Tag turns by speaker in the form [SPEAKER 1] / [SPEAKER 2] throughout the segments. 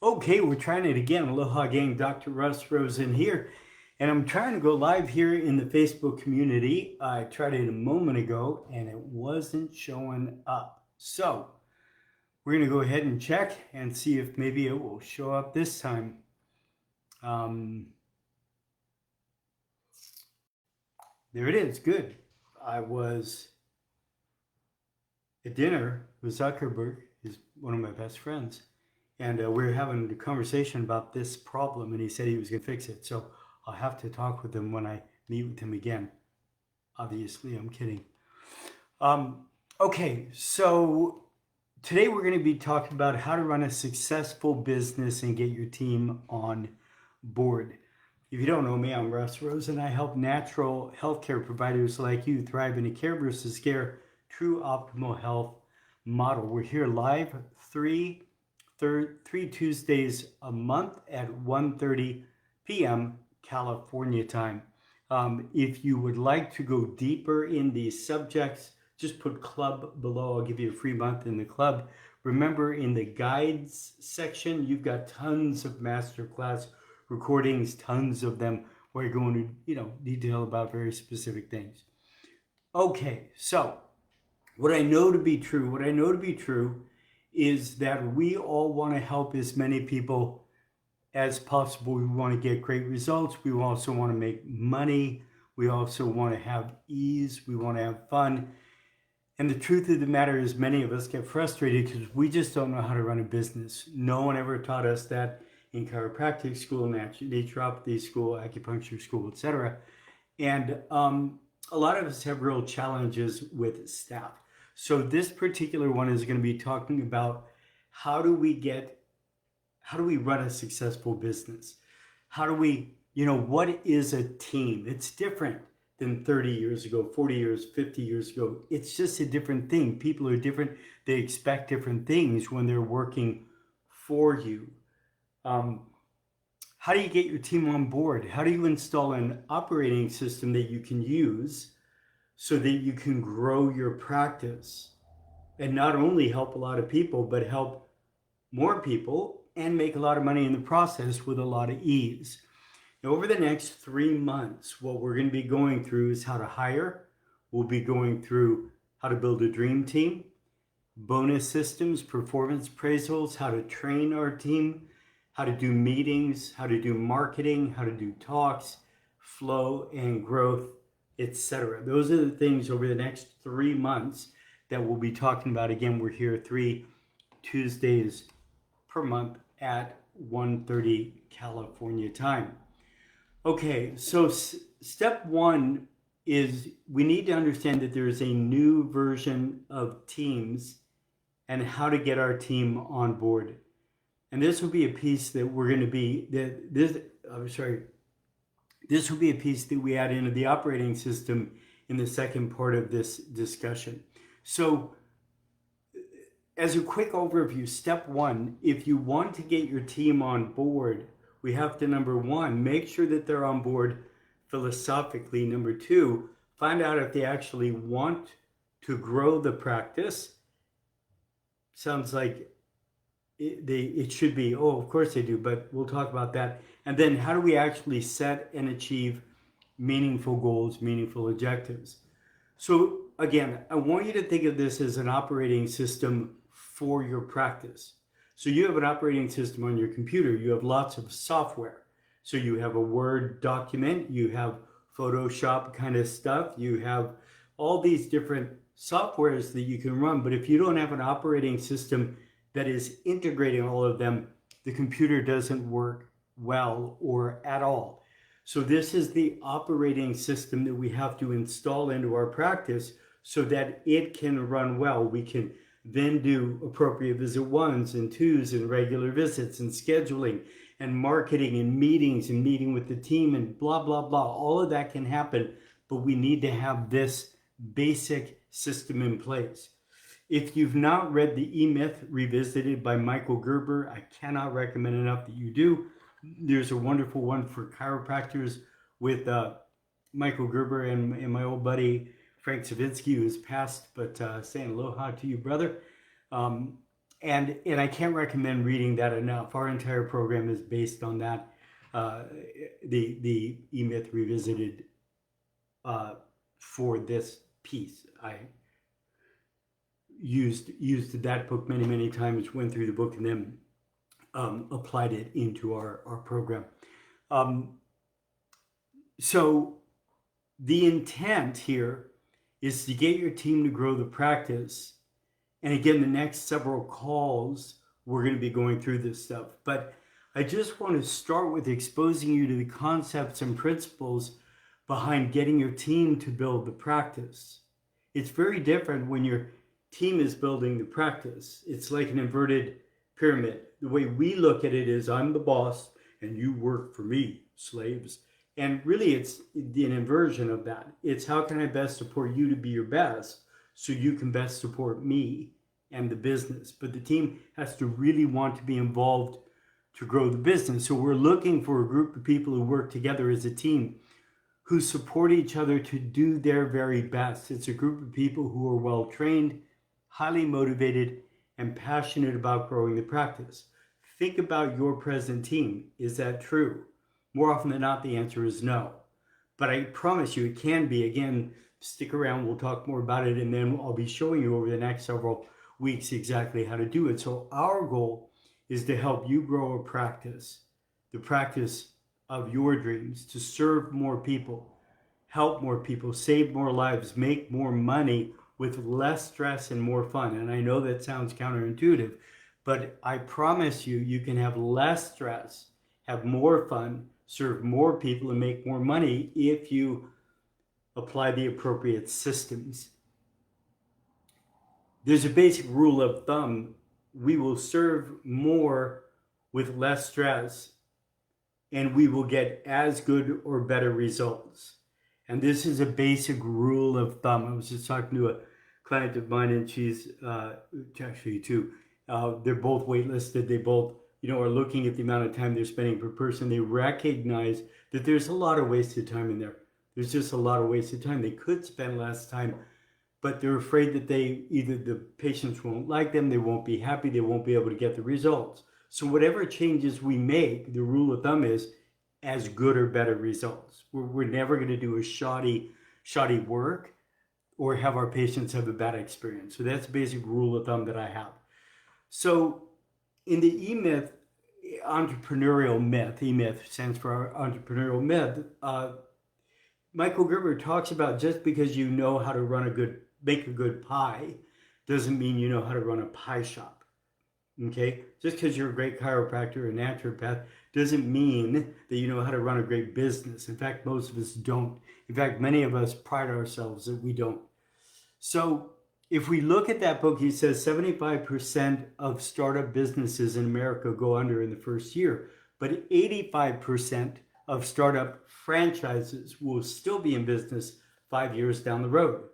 [SPEAKER 1] Okay, we're trying it again. Aloha gang, Dr.Russ, Rosen here. And I'm trying to go live here in the Facebook community. I tried it a moment ago and it wasn't showing up. So we're going to go ahead and check and see if maybe it will show up this time. Um, there it is. Good. I was at dinner with Zuckerberg, he's one of my best friends. And we were having a conversation about this problem, and he said he was going to fix it. So I'll have to talk with him when I meet with him again. Obviously, I'm kidding. Um, okay, so today we're going to be talking about how to run a successful business and get your team on board. If you don't know me, I'm Russ Rosen. I help natural healthcare providers like you thrive in a care versus care, true optimal health model. We're here live three Tuesdays a month at 1:30 p.m. California time. If you would like to go deeper in these subjects, just put club below. I'll give you a free month in the club. Remember, in the guides section, you've got tons of masterclass recordings, tons of them where you go into detail about very specific things. Okay, so what I know to be true is that we all want to help as many people as possible. We want to get great results. We also want to make money. We also want to have ease. We want to have fun. And the truth of the matter is, many of us get frustrated because we just don't know how to run a business. No one ever taught us that in chiropractic school, naturopathy school, acupuncture school, etc. And a lot of us have real challenges with staff. So this particular one is going to be talking about how do we run a successful business? How do we, what is a team? It's different than 30 years ago, 40 years, 50 years ago. It's just a different thing. People are different. They expect different things when they're working for you. How do you get your team on board? How do you install an operating system that you can use so that you can grow your practice and not only help a lot of people, but help more people and make a lot of money in the process with a lot of ease? Now, over the next 3 months, what we're going to be going through is how to hire. We'll be going through how to build a dream team, bonus systems, performance appraisals, how to train our team, how to do meetings, how to do marketing, how to do talks, flow and growth, etc. Those are the things over the next 3 months that we'll be talking about. Again, we're here 3 Tuesdays per month at 1:30 California time. Okay, so step one is we need to understand that there is a new version of Teams and how to get our team on board. And this will be a piece that we're going to be this will be a piece that we add into the operating system in the second part of this discussion. So as a quick overview, step one, if you want to get your team on board, we have to, number one, make sure that they're on board philosophically. Number two, find out if they actually want to grow the practice. Sounds like it should be, oh, of course they do, but we'll talk about that. And then how do we actually set and achieve meaningful goals, meaningful objectives? So again, I want you to think of this as an operating system for your practice. So you have an operating system on your computer. You have lots of software. So you have a Word document, you have Photoshop kind of stuff, you have all these different softwares that you can run. But if you don't have an operating system that is integrating all of them, the computer doesn't work well or at all. So this is the operating system that we have to install into our practice so that it can run well. We can then do appropriate visit ones and twos and regular visits and scheduling and marketing and meeting with the team and blah, blah, blah. All of that can happen, but we need to have this basic system in place. If you've not read the E-Myth Revisited by Michael Gerber, I cannot recommend enough that you do. There's a wonderful one for chiropractors with Michael Gerber and my old buddy Frank Savinsky, who has passed, but saying aloha to you, brother. And I can't recommend reading that enough. Our entire program is based on that. The E-Myth Revisited for this piece. I used that book many times, went through the book, and then applied it into our program. So the intent here is to get your team to grow the practice. And again, the next several calls, we're going to be going through this stuff. But I just want to start with exposing you to the concepts and principles behind getting your team to build the practice. It's very different when your team is building the practice. It's like an inverted pyramid. The way we look at it is, I'm the boss and you work for me, slaves. And really, it's an inversion of that. It's how can I best support you to be your best so you can best support me and the business. But the team has to really want to be involved to grow the business. So we're looking for a group of people who work together as a team, who support each other to do their very best. It's a group of people who are well trained, highly motivated, and passionate about growing the practice. Think about your present team. Is that true? More often than not, the answer is no. But I promise you it can be. Again, stick around. We'll talk more about it, and then I'll be showing you over the next several weeks exactly how to do it. So our goal is to help you grow a practice, the practice of your dreams, to serve more people, help more people, save more lives, make more money with less stress and more fun. And I know that sounds counterintuitive, but I promise you, you can have less stress, have more fun, serve more people, and make more money if you apply the appropriate systems. There's a basic rule of thumb. We will serve more with less stress, and we will get as good or better results. And this is a basic rule of thumb. I was just talking to a client of mine, and she's actually two. They're both waitlisted. They both, are looking at the amount of time they're spending per person. They recognize that there's a lot of wasted time in there. There's just a lot of wasted time. They could spend less time, but they're afraid that either the patients won't like them, they won't be happy, they won't be able to get the results. So whatever changes we make, the rule of thumb is as good or better results. We're never going to do a shoddy work or have our patients have a bad experience. So that's a basic rule of thumb that I have. So in the E-Myth, entrepreneurial myth, E-Myth stands for entrepreneurial myth, Michael Gerber talks about just because you know how to make a good pie doesn't mean you know how to run a pie shop. Okay? Just because you're a great chiropractor or naturopath doesn't mean that you know how to run a great business. In fact, most of us don't. In fact, many of us pride ourselves that we don't. So if we look at that book, he says 75% of startup businesses in America go under in the first year, but 85% of startup franchises will still be in business 5 years down the road.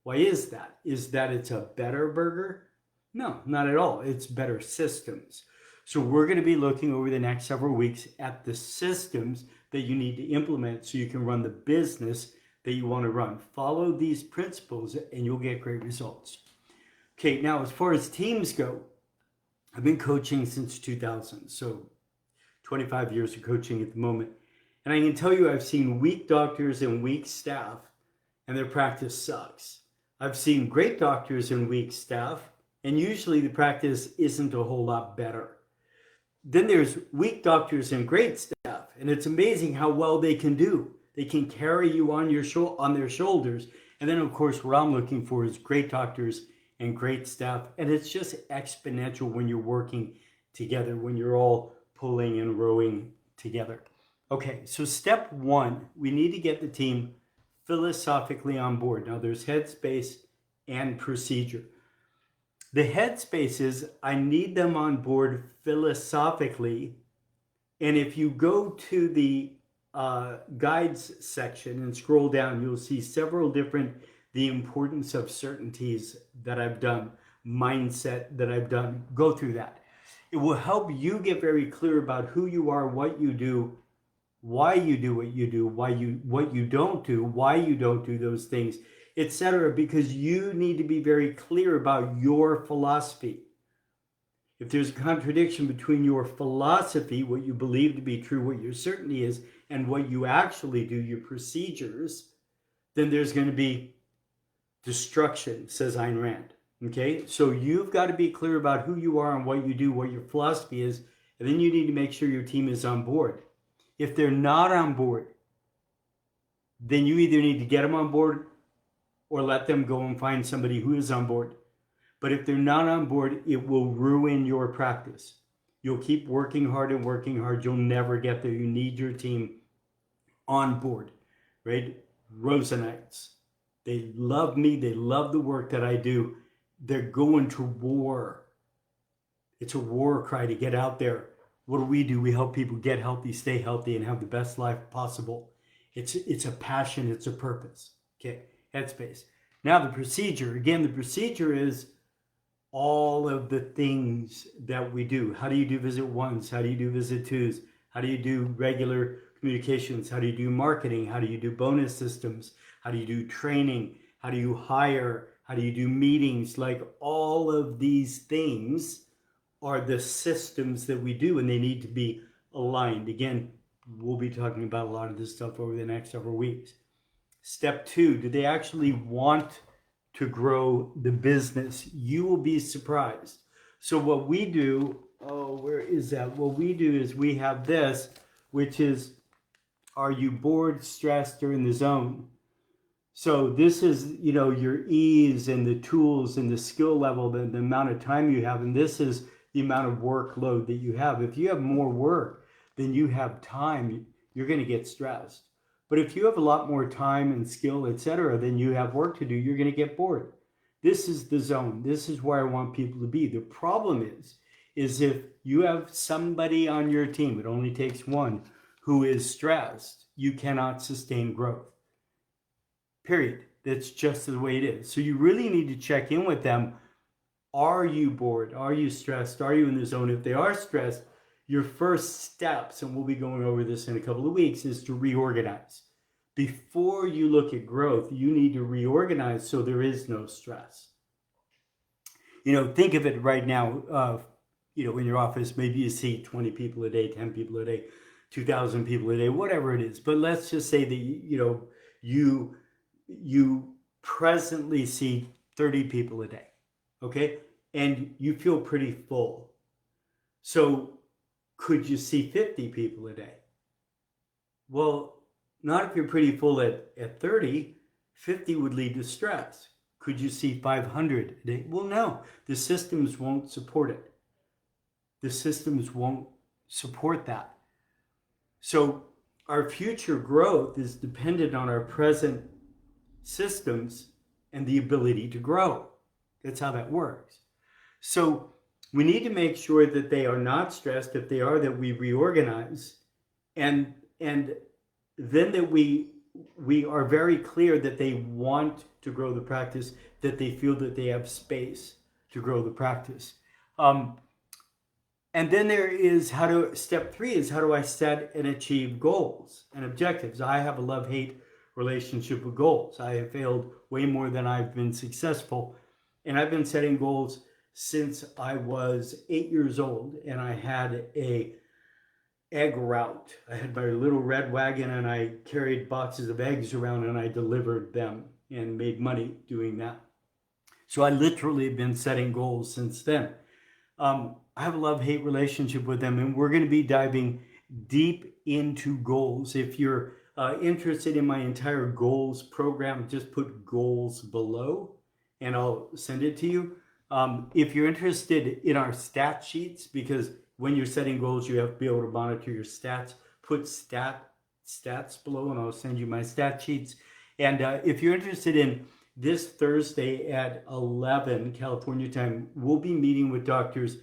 [SPEAKER 1] Why is that? Is that it's a better burger? No, not at all. It's better systems. So we're going to be looking over the next several weeks at the systems that you need to implement so you can run the business that you want to run. Follow these principles and you'll get great results. Okay, now as far as teams go, I've been coaching since 2000, so 25 years of coaching at the moment. And I can tell you I've seen weak doctors and weak staff, and their practice sucks. I've seen great doctors and weak staff, and usually the practice isn't a whole lot better. Then there's weak doctors and great staff, and it's amazing how well they can do. They can carry you on their shoulders. And then, of course, what I'm looking for is great doctors and great staff. And it's just exponential when you're working together, when you're all pulling and rowing together. Okay, so step one, we need to get the team philosophically on board. Now, there's headspace and procedure. The headspace is I need them on board philosophically. And if you go to the guides section and scroll down, you'll see several different, the importance of certainties that I've done, mindset that I've done. Go through that. It will help you get very clear about who you are, what you do, why you do what you do, what you don't do, why you don't do those things, etc. Because you need to be very clear about your philosophy. if there's a contradiction between your philosophy, what you believe to be true, what your certainty is, and what you actually do, your procedures, then there's going to be destruction, says Ayn Rand. Okay, so you've got to be clear about who you are and what you do, what your philosophy is, and then you need to make sure your team is on board. If they're not on board, then you either need to get them on board or let them go and find somebody who is on board. But if they're not on board, it will ruin your practice. You'll keep working hard and working hard. You'll never get there. You need your team on board, right? Rosenites. They love me. They love the work that I do. They're going to war. It's a war cry to get out there. What do? We help people get healthy, stay healthy, and have the best life possible. It's a passion. It's a purpose. Okay, headspace. Now the procedure. Again, the procedure is all of the things that we do. How do you do visit ones? How do you do visit twos? How do you do regular communications? How do you do marketing? How do you do bonus systems? How do you do training? How do you hire? How do you do meetings? Like all of these things are the systems that we do, and they need to be aligned. Again, we'll be talking about a lot of this stuff over the next several weeks. Step 2, do they actually want to grow the business? You will be surprised. So what we do, where is that? What we do is we have this, which is, are you bored, stressed, or in the zone? So this is, your ease and the tools and the skill level, the amount of time you have, and this is the amount of workload that you have. If you have more work than you have time, you're going to get stressed. But if you have a lot more time and skill, etc., than you have work to do, you're going to get bored. This is the zone. This is where I want people to be. The problem is if you have somebody on your team, it only takes one, who is stressed, you cannot sustain growth. Period. That's just the way it is. So you really need to check in with them. Are you bored? Are you stressed? Are you in the zone? If they are stressed, your first steps, and we'll be going over this in a couple of weeks, is to reorganize. Before you look at growth, you need to reorganize so there is no stress. Think of it right now, in your office, maybe you see 20 people a day, 10 people a day, 2,000 people a day, whatever it is. But let's just say that, you presently see 30 people a day, okay? And you feel pretty full. So could you see 50 people a day? Well, not if you're pretty full at 30. 50 would lead to stress. Could you see 500 a day? Well, no. The systems won't support it. The systems won't support that. So our future growth is dependent on our present systems and the ability to grow. That's how that works. So we need to make sure that they are not stressed. If they are, that we reorganize, and then that we are very clear that they want to grow the practice, that they feel that they have space to grow the practice. And then there is step 3 is, how do I set and achieve goals and objectives? I have a love-hate relationship with goals. I have failed way more than I've been successful. And I've been setting goals since I was 8 years old, and I had a egg route. I had my little red wagon, and I carried boxes of eggs around, and I delivered them and made money doing that. So I literally have been setting goals since then. I have a love-hate relationship with them, and we're going to be diving deep into goals. If you're interested in my entire goals program, just put goals below, and I'll send it to you. If you're interested in our stat sheets, because when you're setting goals, you have to be able to monitor your stats, put stats below, and I'll send you my stat sheets. And if you're interested in this Thursday at 11 California time, we'll be meeting with doctors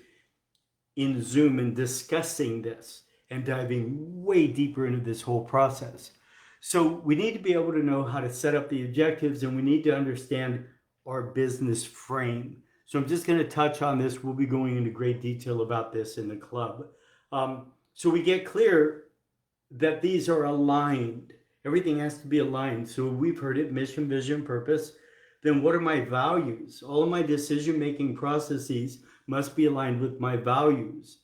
[SPEAKER 1] in Zoom and discussing this and diving way deeper into this whole process. So we need to be able to know how to set up the objectives, and we need to understand our business frame. So I'm just going to touch on this. We'll be going into great detail about this in the club. So we get clear that these are aligned. Everything has to be aligned. So we've heard it, mission, vision, purpose. Then what are my values? All of my decision-making processes must be aligned with my values.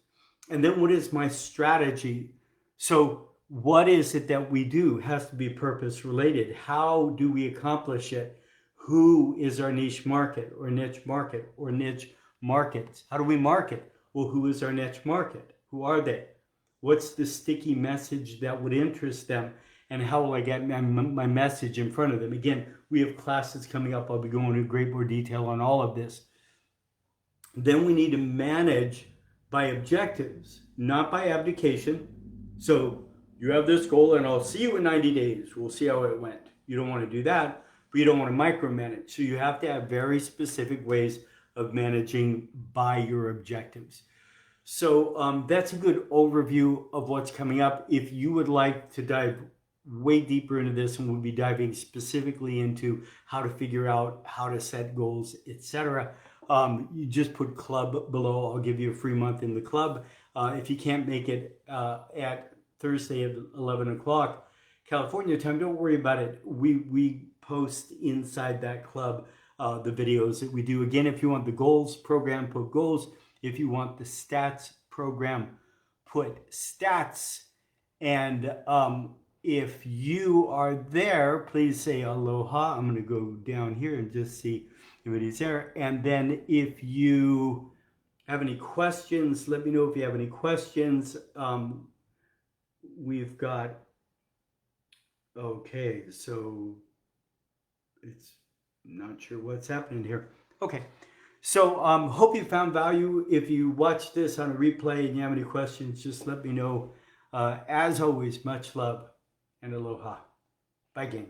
[SPEAKER 1] And then what is my strategy? So what is it that we do has to be purpose related. How do we accomplish it? Who is our niche market or niche market or niche markets? How do we market? Well, who is our niche market? Who are they? What's the sticky message that would interest them? And how will I get my message in front of them? Again, we have classes coming up. I'll be going into great more detail on all of this. Then we need to manage by objectives, not by abdication. So you have this goal and I'll see you in 90 days. We'll see how it went. You don't want to do that, but you don't want to micromanage. So you have to have very specific ways of managing by your objectives. So that's a good overview of what's coming up. If you would like to dive way deeper into this, and we'll be diving specifically into how to figure out how to set goals, etc. You just put club below. I'll give you a free month in the club. If you can't make it at Thursday at 11 o'clock California time, don't worry about it. We post inside that club the videos that we do. Again, if you want the goals program, put goals. If you want the stats program, put stats. And if you are there, please say aloha. I'm going to go down here and just see if anybody's there. And then if you have any questions, let me know if you have any questions. We've got, okay, so it's not sure what's happening here. Okay, so hope you found value. If you watch this on a replay and you have any questions, just let me know. As always, much love and aloha. Bye, gang.